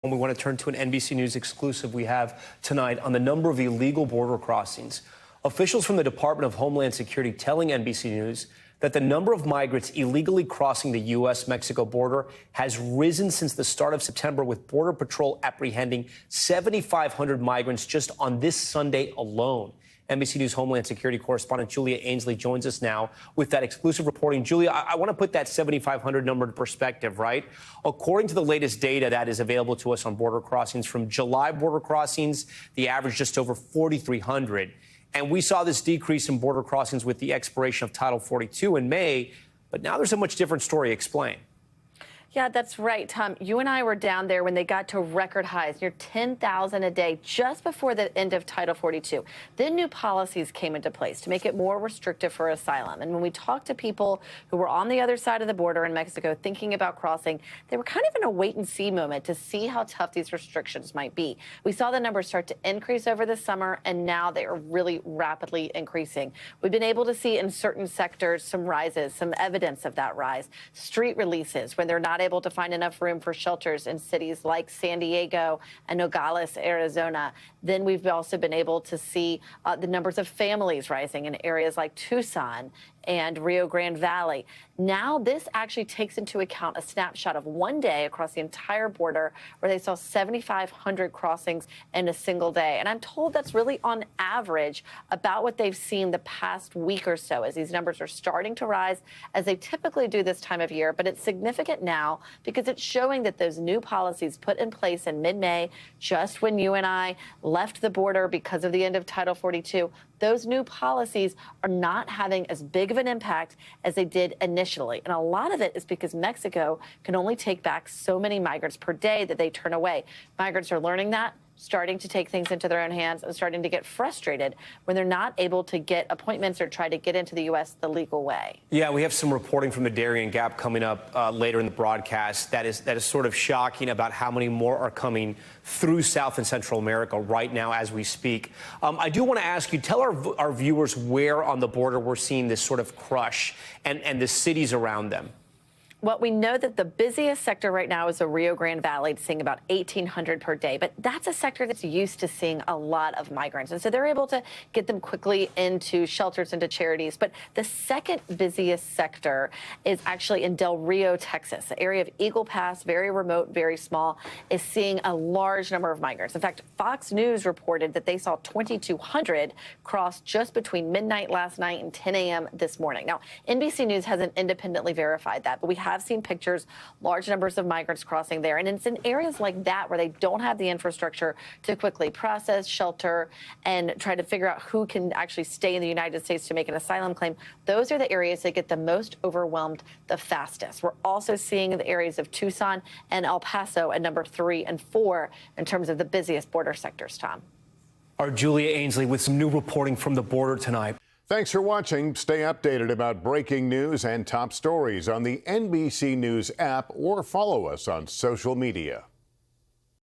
We want to turn to an NBC News exclusive we have tonight on the number of illegal border crossings. Officials from the Department of Homeland Security telling NBC News that the number of migrants illegally crossing the U.S. Mexico border has risen since the start of September, with Border Patrol apprehending 7,500 migrants just on this Sunday alone. NBC News Homeland Security correspondent Julia Ainsley joins us now with that exclusive reporting. Julia, I want to put that 7,500 number in perspective, right? According to the latest data that is available to us on border crossings, from July border crossings, the average just over 4,300. And we saw this decrease in border crossings with the expiration of Title 42 in May. But now there's a much different story. Explain. Yeah, that's right, Tom. You and I were down there when they got to record highs, near 10,000 a day, just before the end of Title 42. Then new policies came into place to make it more restrictive for asylum. And when we talked to people who were on the other side of the border in Mexico thinking about crossing, they were kind of in a wait-and-see moment to see how tough these restrictions might be. We saw the numbers start to increase over the summer, and now they are really rapidly increasing. We've been able to see in certain sectors some rises, some evidence of that rise. Street releases when they're not able to find enough room for shelters in cities like San Diego and Nogales, Arizona. Then we've also been able to see the numbers of families rising in areas like Tucson and Rio Grande Valley. Now this actually takes into account a snapshot of one day across the entire border where they saw 7,500 crossings in a single day. And I'm told that's really on average about what they've seen the past week or so, as these numbers are starting to rise, as they typically do this time of year. But it's significant now because it's showing that those new policies put in place in mid-May, just when you and I left the border because of the end of Title 42, those new policies are not having as big of an impact as they did initially. And a lot of it is because Mexico can only take back so many migrants per day that they turn away. Migrants are learning that, starting to take things into their own hands, and starting to get frustrated when they're not able to get appointments or try to get into the U.S. the legal way. Yeah, we have some reporting from the Darien Gap coming up later in the broadcast that is sort of shocking about how many more are coming through South and Central America right now as we speak. I do want to ask you, tell our viewers where on the border we're seeing this sort of crush and the cities around them. Well, we know that the busiest sector right now is the Rio Grande Valley, seeing about 1,800 per day. But that's a sector that's used to seeing a lot of migrants. And so they're able to get them quickly into shelters, into charities. But the second busiest sector is actually in Del Rio, Texas. The area of Eagle Pass, very remote, very small, is seeing a large number of migrants. In fact, Fox News reported that they saw 2,200 cross just between midnight last night and 10 a.m. this morning. Now, NBC News hasn't independently verified that, but we have seen pictures, large numbers of migrants crossing there. And it's in areas like that where they don't have the infrastructure to quickly process, shelter, and try to figure out who can actually stay in the United States to make an asylum claim. Those are the areas that get the most overwhelmed the fastest. We're also seeing the areas of Tucson and El Paso at number 3 and 4 in terms of the busiest border sectors, Tom. Our Julia Ainsley with some new reporting from the border tonight. Thanks for watching. Stay updated about breaking news and top stories on the NBC News app or follow us on social media.